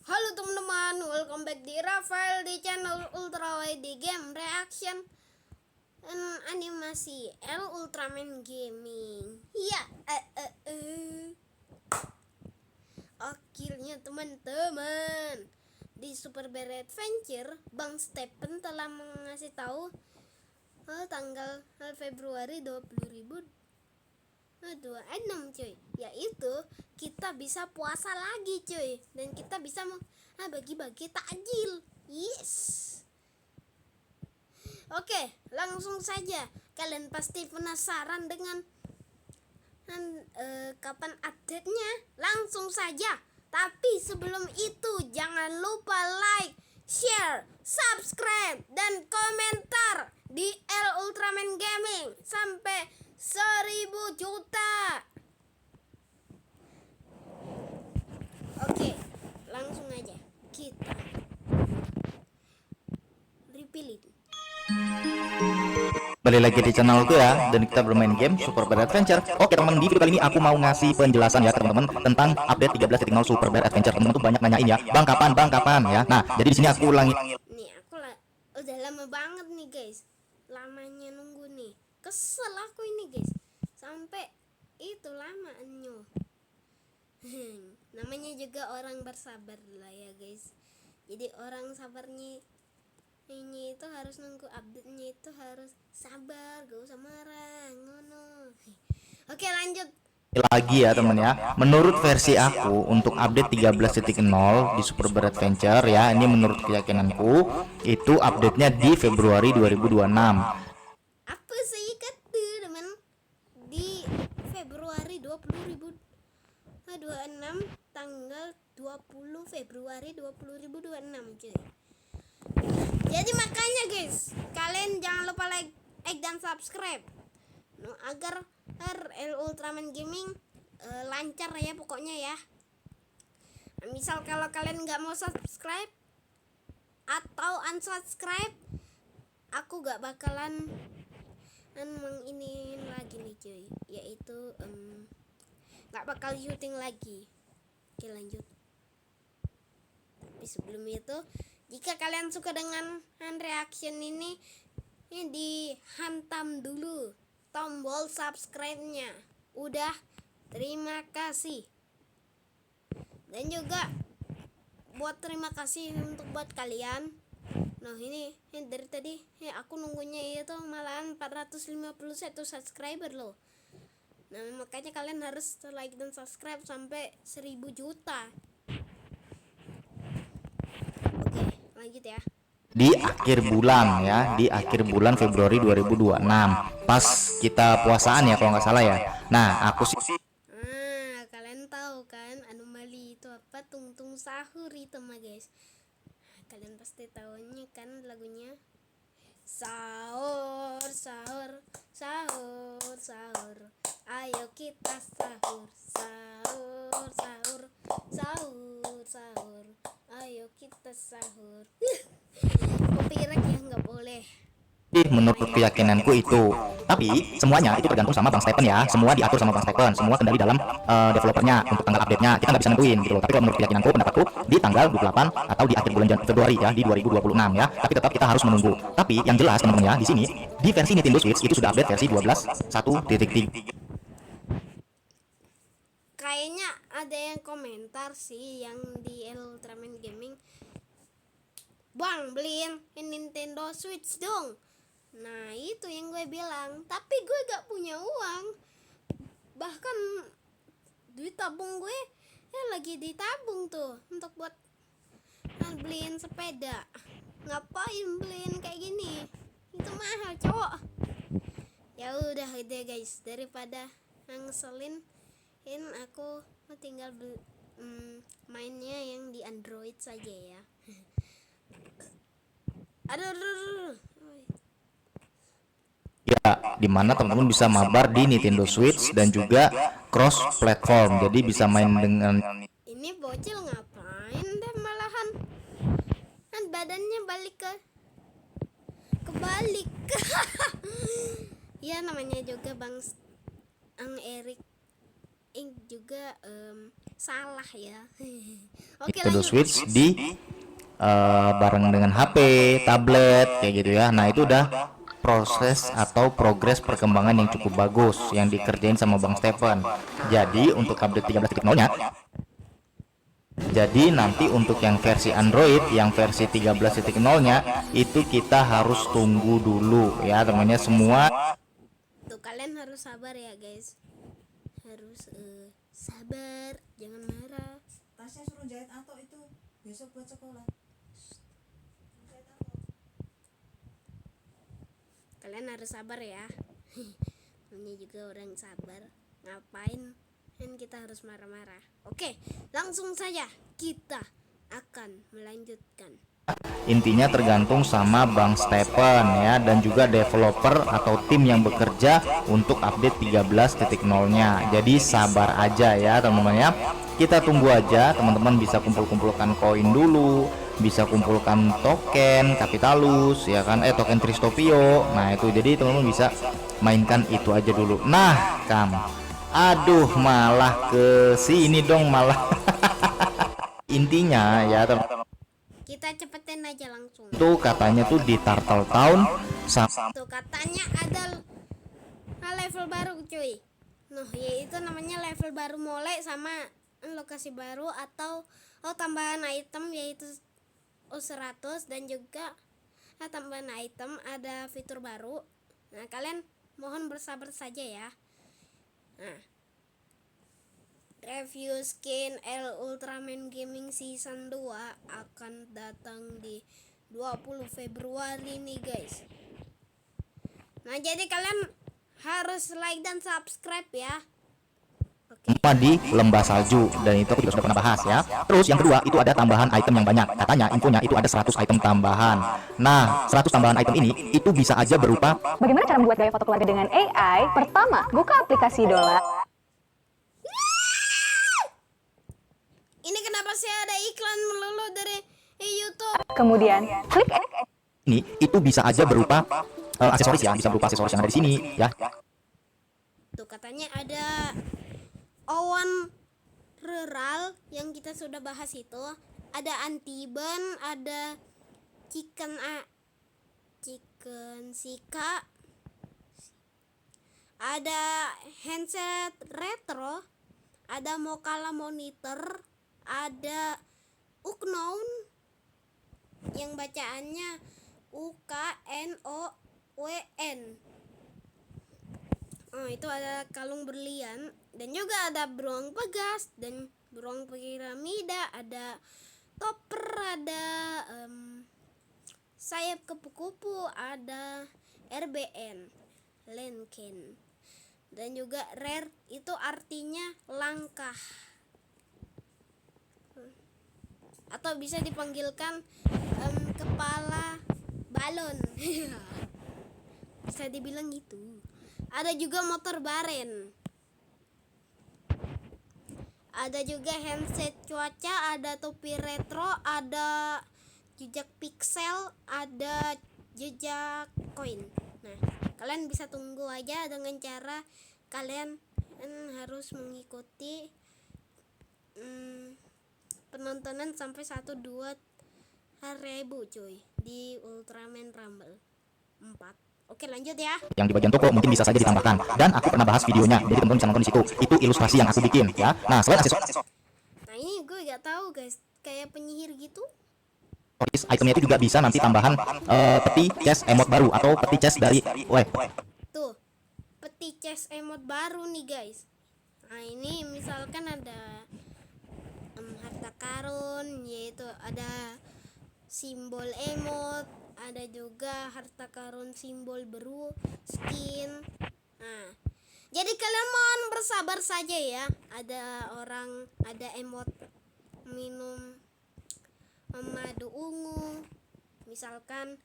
Halo teman-teman, welcome back di Rafael di channel Ultra di Game Reaction dan animasi L Ultraman Gaming. Ya, akhirnya teman-teman di Super Bear Adventure, Bang Stephen telah mengasih tahu tanggal Februari 2026 cuy, yaitu kita bisa puasa lagi cuy, dan kita bisa bagi-bagi takjil. Yes. Oke, langsung saja. Kalian pasti penasaran dengan kapan update-nya. Langsung saja. Tapi sebelum itu jangan lupa like, share, subscribe, dan komentar di L Ultraman Gaming sampai 1000 juta. Oke, langsung aja kita repeat. Balik lagi di channelku ya, dan kita bermain game Super Bear Adventure. Oke teman, di video kali ini aku mau ngasih penjelasan ya ke teman-teman tentang update 13.0 Super Bear Adventure. Teman-teman tuh banyak nanyain ya, bang kapan ya. Nah, jadi di sini aku ulangi. Nih aku udah lama banget nih guys, lamanya nunggu nih, kesel aku ini guys, sampai itu lama anyo. Namanya juga orang bersabar lah ya guys, jadi orang sabarnya ini itu harus nunggu update-nya, itu harus sabar, gak usah marah ngono. Oke lanjut Lagi ya teman ya, menurut versi aku untuk update 13.0 di Super Bear Adventure ya, ini menurut keyakinanku itu update-nya di Februari 2026. apa sih kata teman di Februari 2026, tanggal 20 Februari 2026 cuy. Jadi makanya guys, kalian jangan lupa like dan subscribe agar L Ultraman Gaming lancar ya pokoknya ya. Misal kalau kalian nggak mau subscribe atau unsubscribe, aku gak bakalan menginin lagi nih cuy, yaitu gak bakal syuting lagi. Oke lanjut. Tapi sebelum itu, jika kalian suka dengan reaction ini, dihantam dulu tombol subscribe-nya. Udah, terima kasih. Dan juga buat terima kasih untuk buat kalian. Nah ini dari tadi aku nunggunya itu malahan 451 subscriber loh. Nah makanya kalian harus like dan subscribe sampai 1000 juta. Oke lanjut ya. Di akhir bulan ya, di akhir bulan Februari 2026 pas kita puasaan ya kalau nggak salah ya. Nah aku sih Kalian tahu kan anomali itu apa? Tungtung sahur itu mah guys. Kalian pasti tahunya kan lagunya. Sahur sahur sahur sahur, ayo kita sahur sahur sahur sahur sahur, ayo kita sahur. Copyright ya nggak boleh. menurut keyakinanku itu, tapi semuanya itu tergantung sama Bang Stephen ya. Semua diatur sama Bang Stephen, semua kendali dalam developernya untuk tanggal update-nya. Kita nggak bisa nentuin gitu loh. Tapi kalau menurut keyakinanku, pendapatku di tanggal 28 atau di akhir bulan Februari ya, di 2026 ya. Tapi tetap kita harus menunggu. Tapi yang jelas teman-teman ya, di sini di versi Nintendo Switch itu sudah update versi 12.1.3. Kayaknya ada yang komentar sih yang di Ultraman Gaming, bang beliin Nintendo Switch dong. Nah itu yang gue bilang, tapi gue gak punya uang. Bahkan duit tabung gue lagi ditabung tuh untuk buat beliin sepeda. Ngapain beliin kayak gini, itu mahal cowok. Ya udah deh guys, daripada ngeselin aku tinggal mainnya yang di Android saja ya. Aduh. Ya, dimana teman-teman bisa mabar di Nintendo Switch dan juga cross platform. Jadi bisa main dengan Ini bocil ngapain deh malahan kan badannya kebalik. Ya namanya juga Bang Erik juga salah ya. Oke, Nintendo lanjut. Switch di bareng dengan HP, tablet kayak gitu ya. Nah, itu udah proses atau progres perkembangan yang cukup bagus yang dikerjain sama Bang Stephen. Jadi untuk update 13.0-nya, jadi nanti untuk yang versi Android yang versi 13.0-nya itu kita harus tunggu dulu ya temannya semua. Tuh kalian harus sabar ya guys. Harus sabar, jangan marah. Tasnya suruh jahit atau itu besok buat sekolah. Jahit atau. Kalian harus sabar ya. Namanya juga orang sabar. Ngapain kan kita harus marah-marah. Oke, langsung saja kita akan melanjutkan. Intinya tergantung sama Bang Stephen ya dan juga developer atau tim yang bekerja untuk update 13.0-nya. Jadi sabar aja ya teman-teman ya. Kita tunggu aja, teman-teman bisa kumpulkan koin dulu, bisa kumpulkan token Capitalus ya kan, token Tristopio. Nah, itu jadi teman-teman bisa mainkan itu aja dulu. Nah, aduh malah ke sini dong malah. Intinya ya teman-teman, Kita cepetin aja langsung. tuh katanya tuh di Turtle Town Tuh katanya ada level baru cuy. Nah, yaitu namanya level baru mulai sama lokasi baru atau tambahan item yaitu 100 dan juga tambahan item ada fitur baru. Nah, kalian mohon bersabar saja ya. Nah, review skin L Ultraman Gaming Season 2 akan datang di 20 Februari nih guys. Nah, jadi kalian harus like dan subscribe ya. Oke. di lembah salju dan itu aku juga sudah pernah bahas ya. Terus yang kedua itu ada tambahan item yang banyak. Katanya infonya itu ada 100 item tambahan. Nah, 100 tambahan item ini itu bisa aja berupa Bagaimana cara membuat gaya foto keluarga dengan AI? Pertama, buka aplikasi Dola. Ini kenapa sih ada iklan melulu dari YouTube? Kemudian, klik ini itu bisa aja berupa aksesoris ya, bisa berupa aksesoris yang ada di sini ya. Tuh katanya ada awan rural yang kita sudah bahas itu, ada anti-ban, ada chicken sika, ada handset retro, ada Mokala monitor, ada Uknown yang bacaannya UKNOWN. Oh, itu ada kalung berlian dan juga ada beruang pegas dan beruang piramida, ada topper, ada sayap kupu-kupu, ada RBN, Lenken. Dan juga rare itu artinya langkah. Atau bisa dipanggilkan kepala balon. Bisa dibilang gitu. Ada juga motor baren. Ada juga handset cuaca, ada topi retro, ada jejak pixel, ada jejak koin. Nah, kalian bisa tunggu aja dengan cara kalian harus mengikuti penontonan sampai 1-2 ribu cuy di Ultraman Rumble 4. Oke, lanjut ya. Yang di bagian toko mungkin bisa saja ditambahkan dan aku pernah bahas videonya. Jadi teman-teman bisa nonton di situ. Itu ilustrasi yang aku bikin ya. Nah, selain aksesoris Nah, ini gue gak tahu guys, kayak penyihir gitu. itemnya itu juga bisa nanti tambahan peti chest emot baru atau peti chest dari Tuh, peti chest emot baru nih guys. Nah, ini misalkan ada harta karun, yaitu ada simbol emot, ada juga harta karun simbol beru skin. Nah, jadi kalian mohon bersabar saja ya. Ada emot minum madu ungu, misalkan.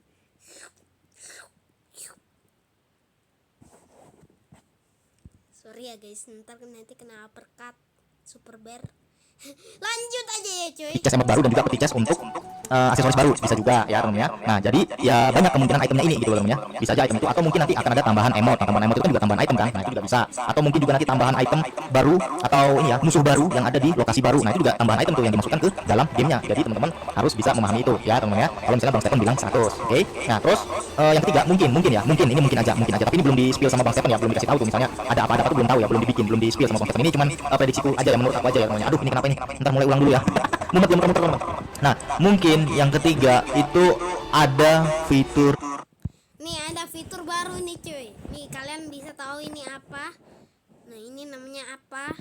Sorry ya guys, ntar nanti kena uppercut super bear. Lanjut aja ya cuy. chest emot baru dan juga peti chest untuk aksesoris baru bisa juga ya teman-teman ya. Nah jadi ya banyak kemungkinan itemnya ini gitu loh teman-teman ya. Bisa aja item itu, atau mungkin nanti akan ada tambahan emot. Nah, tambahan emot itu kan juga tambahan item kan. Nah itu juga bisa. Atau mungkin juga nanti tambahan item baru atau ini ya musuh baru yang ada di lokasi baru. Nah itu juga tambahan item tuh yang dimasukkan ke dalam gamenya. Jadi teman-teman harus bisa memahami itu ya teman-teman ya. Kalau misalnya Bang Stephen bilang 100, oke. Nah terus yang ketiga mungkin ya mungkin ini mungkin aja tapi ini belum di spill sama Bang Stephen ya, belum dikasih tahu tuh misalnya ada apa tuh belum tahu ya, belum dibikin, belum di spill sama Bang Stephen. Ini cuman prediksiku aja ya, menurut aku aja ya teman-teman. Aduh ini kenapa ini? Ntar mulai ulang dulu ya. Mumet ya muter-muter teman-teman. Nah mungkin yang ketiga itu ada fitur Nih ada fitur baru nih cuy. Nih kalian bisa tahu ini apa? Nah ini namanya apa?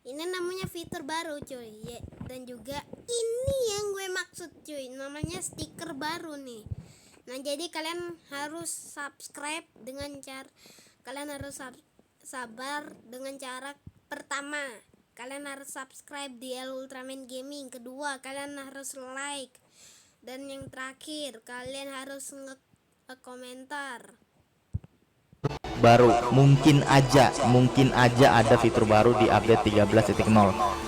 Ini namanya fitur baru cuy ya. Dan juga ini yang gue maksud cuy, namanya stiker baru nih. Nah jadi kalian harus subscribe dengan cara kalian harus sabar dengan cara pertama kalian harus subscribe di El Ultraman Gaming, kedua kalian harus like, dan yang terakhir kalian harus komentar. baru. Mungkin aja ada fitur baru di update 13.0.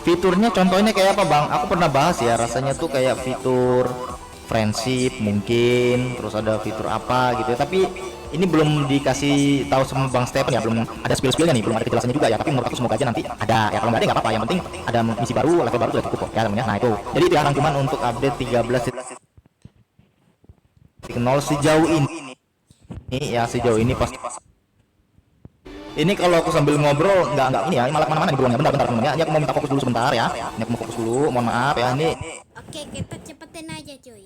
Fiturnya contohnya kayak apa Bang? Aku pernah bahas ya, rasanya tuh kayak fitur friendship mungkin, terus ada fitur apa gitu ya. Tapi ini belum dikasih tahu sama Bang Stephen ya, belum ada spill-spillnya nih, belum ada kejelasannya juga ya. Tapi menurut aku semoga aja nanti ada ya, kalau nggak ada nggak apa-apa, yang penting ada misi baru, level baru sudah cukup kok ya teman-teman. Nah itu jadi itu ya rangkuman untuk update 13.0 sejauh ini ya, sejauh ini pas ini kalau aku sambil ngobrol nggak ini ya, malah kemana-mana nih burungnya. Bentar teman-teman ya, ini aku mau minta fokus dulu sebentar ya, ini aku mau fokus dulu, mohon maaf ya. Ini Oke kita cepetin aja cuy.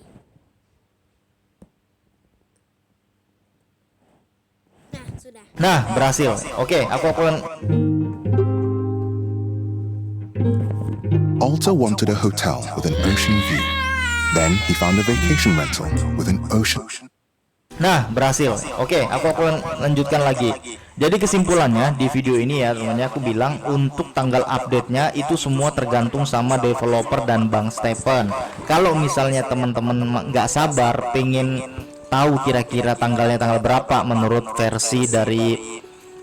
Nah sudah. nah berhasil. Oke, aku akan Alta wanted a hotel with an ocean view. Then he found a vacation rental with an ocean. Nah, berhasil. Oke, aku akan lanjutkan lagi. Jadi kesimpulannya di video ini ya teman-teman, aku bilang untuk tanggal update-nya itu semua tergantung sama developer dan Bang Stephen. Kalau misalnya teman-teman nggak sabar pengen tahu kira-kira tanggalnya tanggal berapa menurut versi dari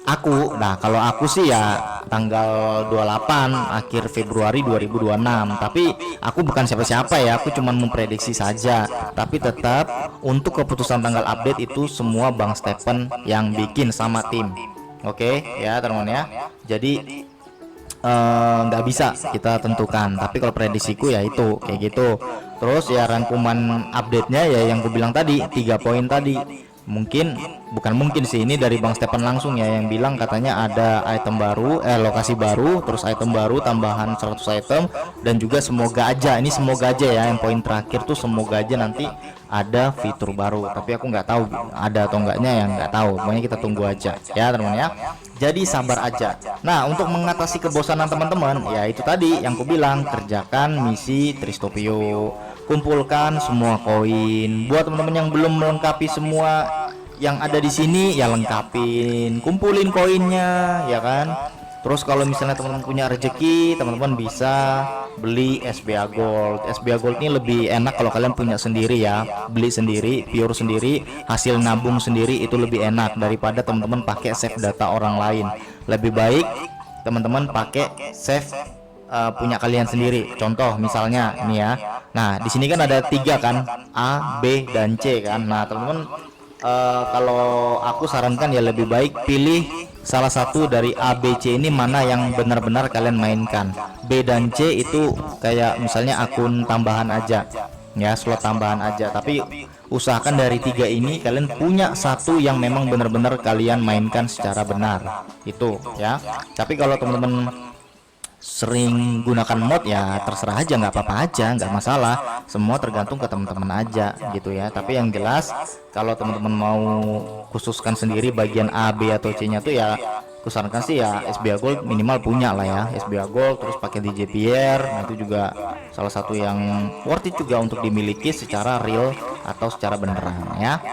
aku, nah kalau aku sih ya tanggal 28 akhir Februari 2026. Tapi aku bukan siapa-siapa ya, aku cuma memprediksi saja. Tapi tetap untuk keputusan tanggal update itu semua Bang Stephen yang bikin sama tim. Oke ya teman-teman ya. Jadi nggak bisa kita tentukan, tapi kalau prediksiku ya itu kayak gitu. Terus ya rangkuman update-nya ya yang gue bilang tadi, 3 poin tadi. Bukan mungkin sih, ini dari Bang Stephen langsung ya yang bilang, katanya ada item baru, lokasi baru, terus item baru tambahan 100 item, dan juga semoga aja, ini semoga aja ya, yang poin terakhir tuh semoga aja nanti ada fitur baru. Tapi aku nggak tahu ada atau enggaknya, yang nggak tahu, pokoknya kita tunggu aja ya teman-teman ya. Jadi sabar aja. Nah untuk mengatasi kebosanan teman-teman ya itu tadi yang aku bilang, kerjakan misi Tristopio, kumpulkan semua koin. Buat teman-teman yang belum melengkapi semua yang ada di sini ya lengkapin, kumpulin koinnya ya kan. Terus kalau misalnya teman-teman punya rezeki, teman-teman bisa beli SBA Gold. SBA Gold ini lebih enak kalau kalian punya sendiri ya, beli sendiri, pure sendiri, hasil nabung sendiri, itu lebih enak daripada teman-teman pakai save data orang lain. Lebih baik teman-teman pakai save punya kalian sendiri. Contoh misalnya ini ya. Nah di sini kan ada 3 kan, A, B, dan C kan. Nah teman-teman kalau aku sarankan ya lebih baik pilih salah satu dari A, B, C ini mana yang benar-benar kalian mainkan. B dan C itu kayak misalnya akun tambahan aja ya, slot tambahan aja. Tapi usahakan dari 3 ini kalian punya satu yang memang benar-benar kalian mainkan secara benar itu ya. Tapi kalau teman-teman sering gunakan mod ya terserah aja, nggak apa-apa aja, nggak masalah, semua tergantung ke teman-teman aja gitu ya. Tapi yang jelas kalau teman-teman mau khususkan sendiri bagian A, B atau C nya tuh ya kusarankan sih ya SBA Gold minimal punya lah ya, SBA Gold, terus pakai DJ Pierre. Nah itu juga salah satu yang worth it juga untuk dimiliki secara real atau secara beneran ya.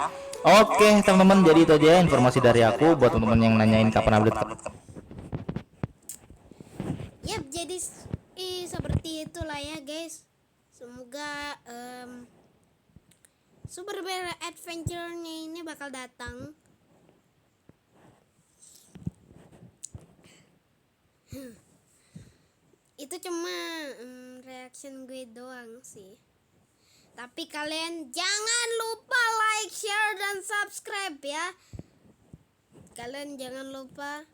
Oke teman-teman, jadi itu aja informasi dari aku buat teman-teman yang nanyain kapan update. Yap, jadi seperti itulah ya guys. Semoga Super Bear Adventure-nya ini bakal datang. Itu cuma reaction gue doang sih. Tapi kalian jangan lupa like, share, dan subscribe ya. Kalian jangan lupa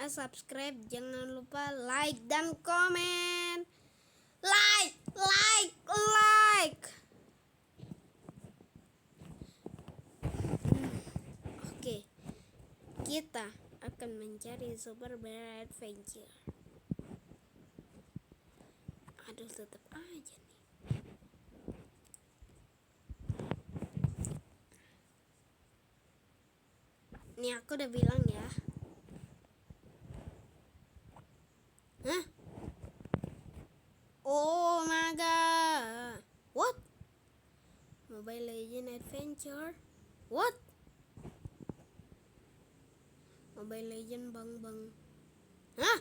subscribe, jangan lupa like dan komen. Like. Oke, kita akan mencari Super Bear Adventure. Aduh, tetap aja nih. Nih aku udah bilang ya. Hah? Oh my god. What? Mobile Legend Adventure? What? Mobile Legend bang. Hah?